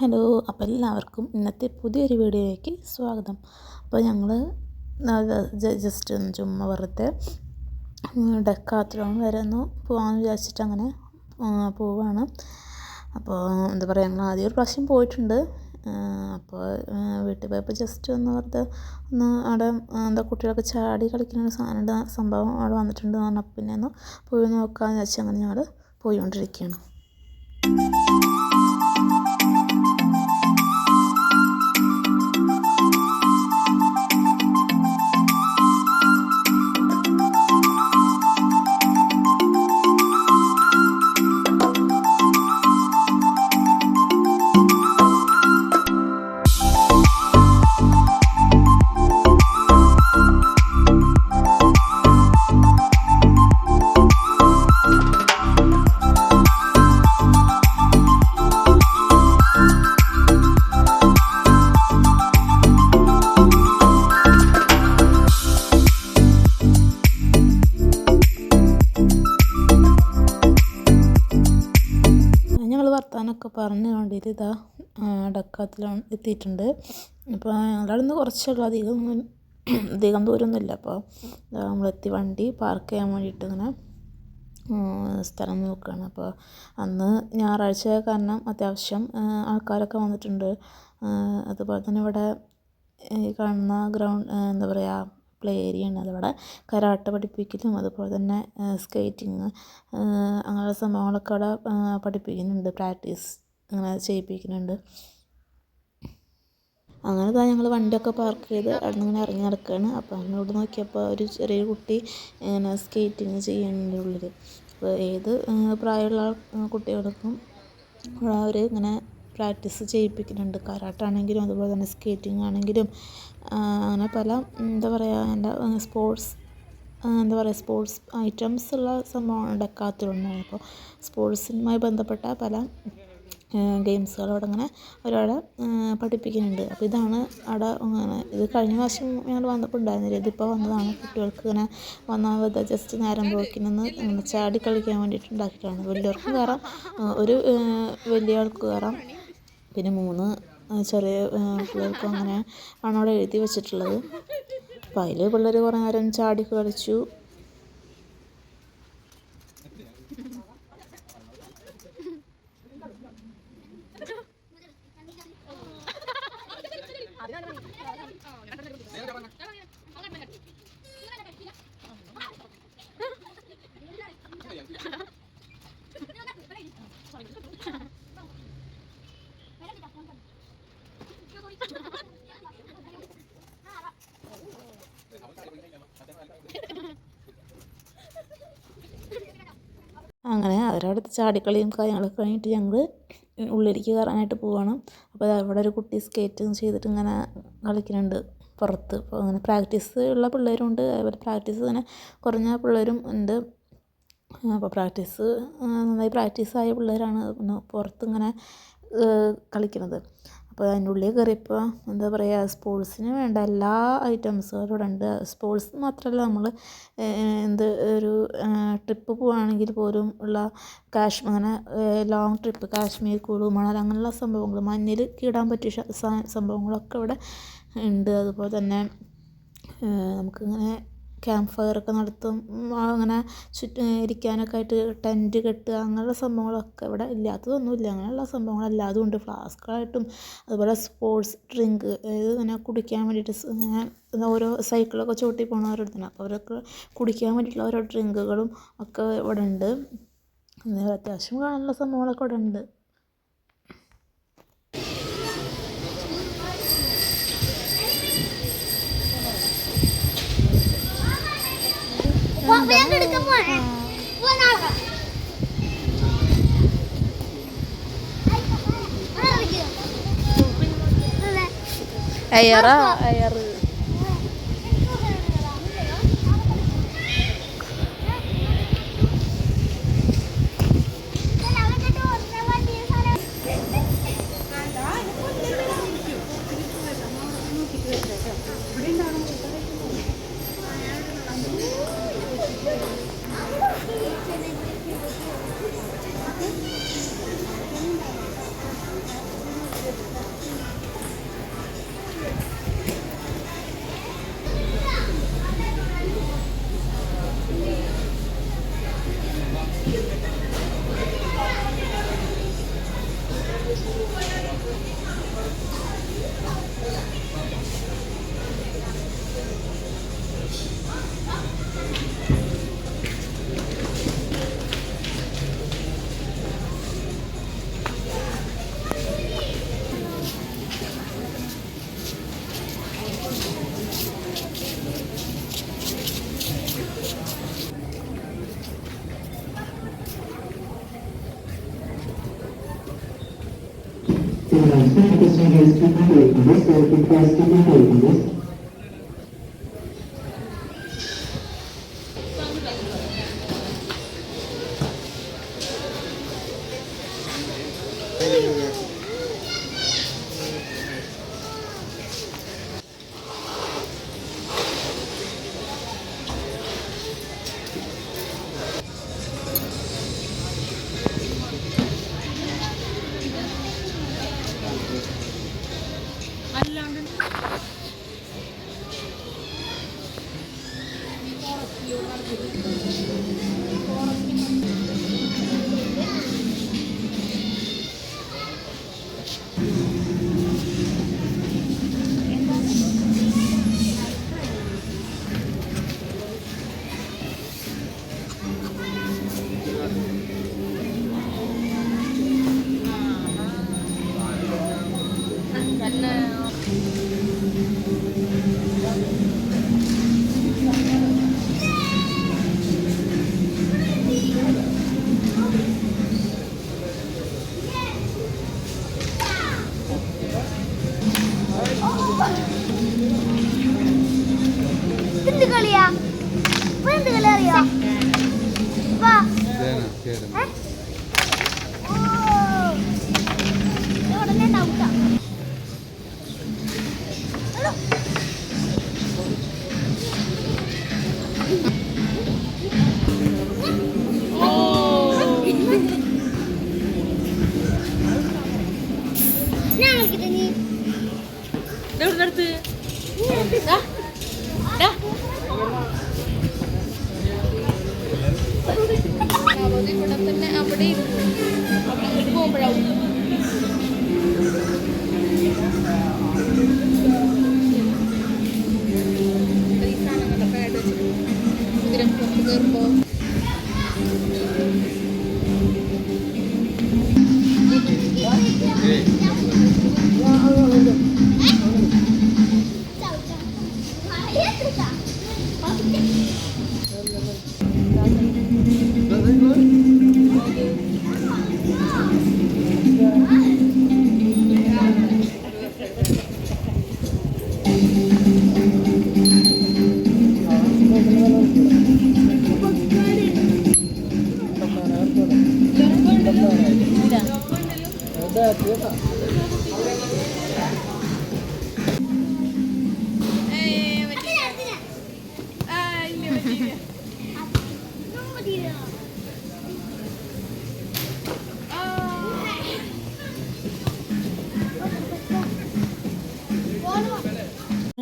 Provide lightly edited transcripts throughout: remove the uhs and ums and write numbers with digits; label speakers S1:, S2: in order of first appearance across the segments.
S1: Hello, അപ്പോൾ എല്ലാവർക്കും ഇന്നത്തെ പുതിയൊരു വീഡിയോയിലേക്ക് സ്വാഗതം. അപ്പോൾ ഞങ്ങൾ ജസ്റ്റ് ഒന്ന് ചുമ്മാ വെറുതെ ഡെക്കാത്ലോൺ വരെ ഒന്ന് പോകാമെന്ന് വിചാരിച്ചിട്ട് അങ്ങനെ പോവുകയാണ്. അപ്പോൾ എന്താ പറയുക, ഞങ്ങൾ ആദ്യം ഒരു പ്രാവശ്യം പോയിട്ടുണ്ട്. അപ്പോൾ വീട്ടിൽ പോയപ്പോൾ ജസ്റ്റ് ഒന്ന് വെറുതെ ഒന്ന് അവിടെ എന്താ കുട്ടികളൊക്കെ ചാടി കളിക്കുന്ന സംഭവം അവിടെ വന്നിട്ടുണ്ട് എന്ന് പറഞ്ഞപ്പോൾ പിന്നെ ഒന്ന് പോയി നോക്കാമെന്ന് വെച്ചാൽ അങ്ങനെ ഞങ്ങൾ പോയിക്കൊണ്ടിരിക്കുകയാണ്. വർത്താനൊക്കെ പറഞ്ഞു വേണ്ടിയിട്ട് ഇതാ ഡെക്കാത്ലോൺ എത്തിയിട്ടുണ്ട്. അപ്പോൾ ഞങ്ങളുടെ അവിടെ നിന്ന് കുറച്ചുള്ള അധികം ദൂരമൊന്നുമില്ല. അപ്പോൾ നമ്മളെത്തി വണ്ടി പാർക്ക് ചെയ്യാൻ വേണ്ടിയിട്ട് ഇങ്ങനെ സ്ഥലം നോക്കുകയാണ്. അപ്പോൾ അന്ന് ഞായറാഴ്ച കാരണം അത്യാവശ്യം ആൾക്കാരൊക്കെ വന്നിട്ടുണ്ട്. അതുപോലെ തന്നെ ഇവിടെ കാണുന്ന ഗ്രൗണ്ട് എന്താ പറയുക, പ്ലേ ഏരിയ ആണ്. അതവിടെ കരാട്ട പഠിപ്പിക്കലും അതുപോലെ തന്നെ സ്കേറ്റിങ് അങ്ങനെയുള്ള സംഭവങ്ങളൊക്കെ അവിടെ പഠിപ്പിക്കുന്നുണ്ട്, പ്രാക്ടീസ് അങ്ങനെ ചെയ്യിപ്പിക്കുന്നുണ്ട്. അങ്ങനെ തന്നെ ഞങ്ങൾ വണ്ടിയൊക്കെ പാർക്ക് ചെയ്ത് അവിടെ നിന്ന് ഇങ്ങനെ ഇറങ്ങി നടക്കുകയാണ്. അപ്പോൾ അങ്ങോട്ട് നോക്കിയപ്പോൾ ഒരു ചെറിയൊരു കുട്ടി ഇങ്ങനെ സ്കേറ്റിങ് ചെയ്യുന്നുണ്ട് ഉള്ളിൽ. അപ്പോൾ ഏത് പ്രായമുള്ള കുട്ടികൾക്കും അവർ ഇങ്ങനെ പ്രാക്ടീസ് ചെയ്യിപ്പിക്കുന്നുണ്ട്. കരാട്ടാണെങ്കിലും അതുപോലെ തന്നെ സ്കേറ്റിംഗ് ആണെങ്കിലും അങ്ങനെ പല എന്താ പറയുക സ്പോർട്സ് ഐറ്റംസ് ഉള്ള സംഭവമാണ് ഡെക്കാത്ലോൺ. അപ്പോൾ സ്പോർട്സുമായി ബന്ധപ്പെട്ട പല ഗെയിംസുകൾ അവിടെ ഇങ്ങനെ അവരവിടെ പഠിപ്പിക്കുന്നുണ്ട്. അപ്പോൾ ഇതാണ് അവിടെ ഇത് കഴിഞ്ഞ പ്രാവശ്യം ഞങ്ങൾ വന്നപ്പോൾ ഉണ്ടായിരുന്നില്ല, ഇതിപ്പോൾ വന്നതാണ്. കുട്ടികൾക്ക് ഇങ്ങനെ വന്നാൽ ജസ്റ്റ് നേരം പോക്കിനൊന്ന് ചാടി കളിക്കാൻ വേണ്ടിയിട്ട് ഉണ്ടാക്കിയിട്ടാണ്. വലിയവർക്ക് കയറാം, ഒരു വലിയ ആൾക്ക് കയറാം, പിന്നെ 3 ചെറിയ പിള്ളേർക്കും അങ്ങനെ ആണ് അവിടെ എഴുതി വെച്ചിട്ടുള്ളത്. അപ്പോൾ അതിൽ പിള്ളേർ കുറേ നേരം ചാടി കളിച്ചു. അങ്ങനെ അവരവിടുത്തെ ചാടിക്കളിയും കാര്യങ്ങളൊക്കെ കഴിഞ്ഞിട്ട് ഞങ്ങൾ ഉള്ളിലേക്ക് കയറാനായിട്ട് പോവുകയാണ്. അപ്പോൾ അവിടെ ഒരു കുട്ടി സ്കേറ്റിങ് ചെയ്തിട്ട് ഇങ്ങനെ കളിക്കുന്നുണ്ട് പുറത്ത്. അപ്പോൾ അങ്ങനെ പ്രാക്ടീസ് ഉള്ള പിള്ളേരുണ്ട്, അതുപോലെ പ്രാക്ടീസ് ഇങ്ങനെ കുറഞ്ഞ പിള്ളേരും ഉണ്ട്. അപ്പോൾ നന്നായി പ്രാക്ടീസായ പിള്ളേരാണ് പുറത്ത് ഇങ്ങനെ കളിക്കുന്നത്. അപ്പോൾ അതിൻ്റെ ഉള്ളിൽ കയറിയപ്പോൾ എന്താ പറയുക, സ്പോർട്സിന് വേണ്ട എല്ലാ ഐറ്റംസും ഇവിടെ ഉണ്ട്. സ്പോർട്സ് മാത്രമല്ല, നമ്മൾ ഒരു ട്രിപ്പ് പോവുകയാണെങ്കിൽ പോലും ഉള്ള അങ്ങനെ ലോങ് ട്രിപ്പ്, കാശ്മീർ, കുളു, മണാലി അങ്ങനെയുള്ള സംഭവങ്ങൾ, മഞ്ഞിൽ കീടാൻ പറ്റിയ സംഭവങ്ങളൊക്കെ ഇവിടെ ഉണ്ട്. അതുപോലെ തന്നെ നമുക്കിങ്ങനെ ക്യാമ്പ് ഫയറൊക്കെ നടത്തും, അങ്ങനെ ഇരിക്കാനൊക്കെ ആയിട്ട് ടെൻറ്റ് കെട്ടുക, അങ്ങനെയുള്ള സംഭവങ്ങളൊക്കെ ഇവിടെ ഇല്ലാത്തതൊന്നുമില്ല. അങ്ങനെയുള്ള സംഭവങ്ങളെല്ലാതും ഉണ്ട്. ഫ്ലാസ്കായിട്ടും അതുപോലെ സ്പോർട്സ് ഡ്രിങ്ക്, അതായത് ഇങ്ങനെ കുടിക്കാൻ വേണ്ടിയിട്ട് ഇങ്ങനെ ഓരോ സൈക്കിളൊക്കെ ചവിട്ടി പോകുന്നവരെടുത്താണ്. അപ്പോൾ അവരൊക്കെ കുടിക്കാൻ വേണ്ടിയിട്ടുള്ള ഓരോ ഡ്രിങ്കുകളും ഒക്കെ ഇവിടെ ഉണ്ട്. അത്യാവശ്യം കാണാനുള്ള സംഭവങ്ങളൊക്കെ ഇവിടെ ഉണ്ട്. അയറ്
S2: എന്ത് കളിയാ എന്ത് കളി അറിയാ വാ ഉടനെ ഡൗട്ടാ ഞാൻ നോക്കിട്ട് നീ
S1: എടുത്ത്
S2: ഇവിടെ തന്നെ അവിടെ പോകുമ്പോഴാവും ഈ സാധനങ്ങളൊക്കെ ആയിട്ട് വെച്ചിട്ട് കുതിരം പുറത്ത് കയറുമ്പോൾ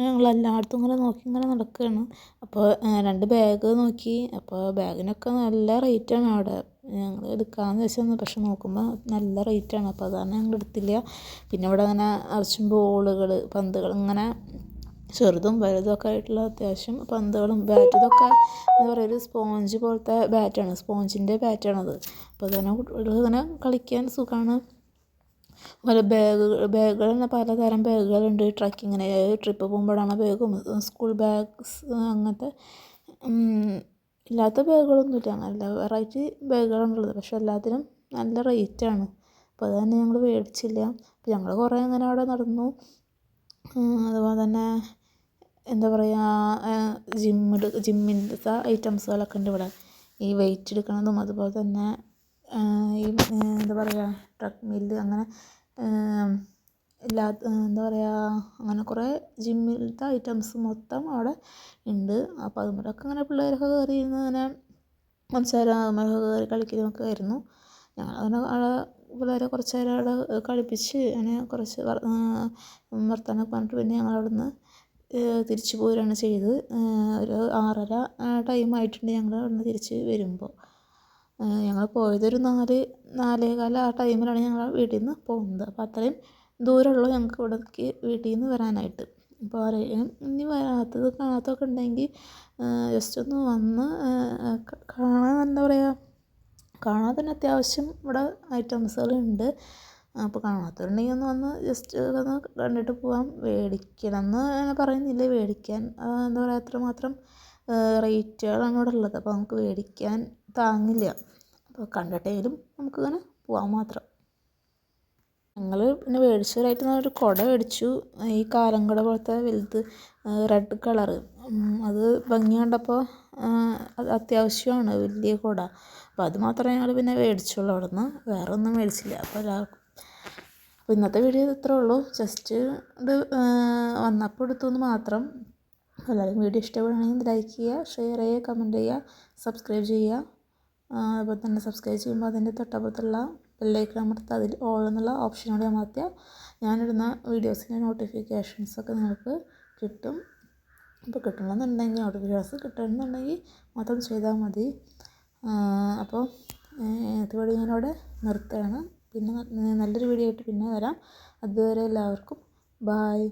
S1: ഞങ്ങളെല്ലായിടത്തും ഇങ്ങനെ നോക്കി ഇങ്ങനെ നടക്കുകയാണ്. അപ്പോൾ 2 ബാഗ് നോക്കി. അപ്പോൾ ബാഗിനൊക്കെ നല്ല റേറ്റാണ് അവിടെ. ഞങ്ങൾ എടുക്കാമെന്ന് വെച്ചാൽ പക്ഷെ നോക്കുമ്പോൾ നല്ല റേറ്റാണ്. അപ്പോൾ അതാണ് ഞങ്ങൾ എടുത്തില്ല. പിന്നെ ഇവിടെ അങ്ങനെ നിറച്ചും ബോളുകൾ പന്തുകൾ ഇങ്ങനെ ചെറുതും വലുതും ഒക്കെ ആയിട്ടുള്ള അത്യാവശ്യം പന്തുകളും ബാറ്റ് ഇതൊക്കെ എന്താ പറയുക ഒരു സ്പോഞ്ച് പോലത്തെ ബാറ്റാണ്. സ്പോഞ്ചിൻ്റെ ബാറ്റാണത്. അപ്പോൾ തന്നെ കുട്ടികൾക്ക് ഇങ്ങനെ കളിക്കാൻ സുഖമാണ്. അതുപോലെ ബാഗുകൾ തന്നെ പലതരം ബാഗുകളുണ്ട്. ട്രക്കിങ്ങിന് ട്രിപ്പ് പോകുമ്പോഴാണ് ബാഗും സ്കൂൾ ബാഗ്സ് അങ്ങനത്തെ ഇല്ലാത്ത ബാഗുകളൊന്നുമില്ല. നല്ല വെറൈറ്റി ബാഗുകളാണുള്ളത്. പക്ഷെ എല്ലാത്തിനും നല്ല റേറ്റാണ്. അപ്പോൾ അത് തന്നെ ഞങ്ങൾ മേടിച്ചില്ല. അപ്പോൾ ഞങ്ങൾ കുറേ അങ്ങനെ അവിടെ നടന്നു. അതുപോലെ തന്നെ എന്താ പറയുക ജിമ്മിൻ്റെ ഐറ്റംസുകളൊക്കെ ഉണ്ട് ഇവിടെ. ഈ വെയിറ്റ് എടുക്കുന്നതും അതുപോലെ തന്നെ ഈ എന്താ പറയുക ട്രക്ക് മില്ല് അങ്ങനെ എന്താ പറയുക അങ്ങനെ കുറേ ജിമ്മിലത്തെ ഐറ്റംസ് മൊത്തം അവിടെ ഉണ്ട്. അപ്പോൾ അതുമൂലമൊക്കെ അങ്ങനെ പിള്ളേരൊക്കെ കയറി ഇരുന്ന് അങ്ങനെ സംസാരം അതുമൂലമൊക്കെ കയറി കളിക്കുന്നതൊക്കെ ആയിരുന്നു. ഞങ്ങളങ്ങനെ അവിടെ പിള്ളേരെ കുറച്ച് നേരം അവിടെ കളിപ്പിച്ച് അങ്ങനെ കുറച്ച് വർത്തമാനമൊക്കെ പറഞ്ഞിട്ട് പിന്നെ ഞങ്ങൾ അവിടെ നിന്ന് തിരിച്ചു പോരുകയാണ് ചെയ്തത്. ഒരു 6:30 ടൈം ആയിട്ടുണ്ട് ഞങ്ങൾ അവിടെ നിന്ന് തിരിച്ച് വരുമ്പോൾ. ഞങ്ങൾ പോയതൊരു 4-4:15 ആ ടൈമിലാണ് ഞങ്ങൾ വീട്ടിൽ നിന്ന് പോകുന്നത്. അപ്പോൾ അത്രയും ദൂരമുള്ളൂ ഞങ്ങൾക്ക് ഇവിടേക്ക് വീട്ടിൽ നിന്ന് വരാനായിട്ട്. അപ്പോൾ ആരെയും ഇനി കാണാത്തതൊക്കെ ഉണ്ടെങ്കിൽ ജസ്റ്റ് ഒന്ന് വന്ന് കാണാൻ, എന്താ പറയുക, കാണാൻ തന്നെ അത്യാവശ്യം ഇവിടെ ഐറ്റംസുകളുണ്ട്. അപ്പോൾ കാണാത്തതുണ്ടെങ്കിൽ ഒന്ന് വന്ന് ജസ്റ്റ് ഒന്ന് കണ്ടിട്ട് പോകാം. മേടിക്കണം എന്ന് അങ്ങനെ പറയുന്നില്ല, മേടിക്കാൻ എന്താ പറയുക അത്രമാത്രം റേറ്റുകളാണ് ഇവിടെ ഉള്ളത്. അപ്പോൾ നമുക്ക് മേടിക്കാൻ താങ്ങില്ല. അപ്പോൾ കണ്ടിട്ടെങ്കിലും നമുക്കിങ്ങനെ പോകാൻ മാത്രം. ഞങ്ങൾ പിന്നെ മേടിച്ചവരായിട്ട് ഒരു കുട മേടിച്ചു. ഈ കാലംകുട പോലത്തെ വലുത് റെഡ് കളറ്. അത് ഭംഗി കണ്ടപ്പോൾ അത് അത്യാവശ്യമാണ് വലിയ കുട. അപ്പോൾ അത് മാത്രമേ ഞങ്ങൾ പിന്നെ മേടിച്ചുള്ളൂ അവിടെ നിന്ന്, വേറെ ഒന്നും മേടിച്ചില്ല. അപ്പോൾ ഇന്നത്തെ വീഡിയോ ഇത്രേ ഉള്ളൂ. ജസ്റ്റ് ഇത് വന്നപ്പോൾ എടുത്തുനിന്ന് മാത്രം. എല്ലാവരും വീഡിയോ ഇഷ്ടപ്പെടുകയാണെങ്കിൽ ലൈക്ക് ചെയ്യുക, ഷെയർ ചെയ്യുക, കമൻറ്റ് ചെയ്യുക, സബ്സ്ക്രൈബ് ചെയ്യുക. അതുപോലെ തന്നെ സബ്സ്ക്രൈബ് ചെയ്യുമ്പോൾ അതിൻ്റെ തൊട്ടപ്പുറത്തുള്ള ബെല്ലൈക്കൺ അമർത്തുക. അതിൽ ഓൾ എന്നുള്ള ഓപ്ഷനോട് അമർത്തിയാൽ ഞാനിടുന്ന വീഡിയോസിൻ്റെ നോട്ടിഫിക്കേഷൻസൊക്കെ നിങ്ങൾക്ക് കിട്ടും. അപ്പോൾ കിട്ടണമെന്നുണ്ടെങ്കിൽ, നോട്ടിഫിക്കേഷൻസ് കിട്ടണമെന്നുണ്ടെങ്കിൽ മാത്രം ചെയ്താൽ മതി. അപ്പോൾ ഇതുവഴി ഞാനിവിടെ നിർത്തുകയാണ്. പിന്നെ നല്ലൊരു വീഡിയോ ആയിട്ട് പിന്നെ വരാം. അതുവരെ എല്ലാവർക്കും ബായ്.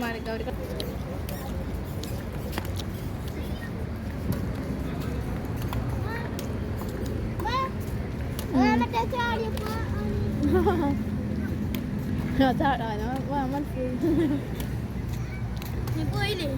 S2: മാറിക്ക് അവർ ചാടാനോ മനസ്സിലായി. നീ പോയില്ലേ?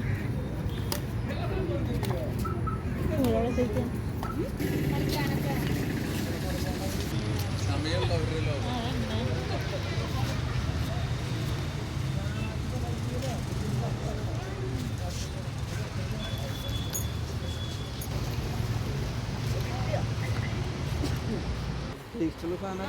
S3: ടേസ്റ്റുള്ള സാധനം.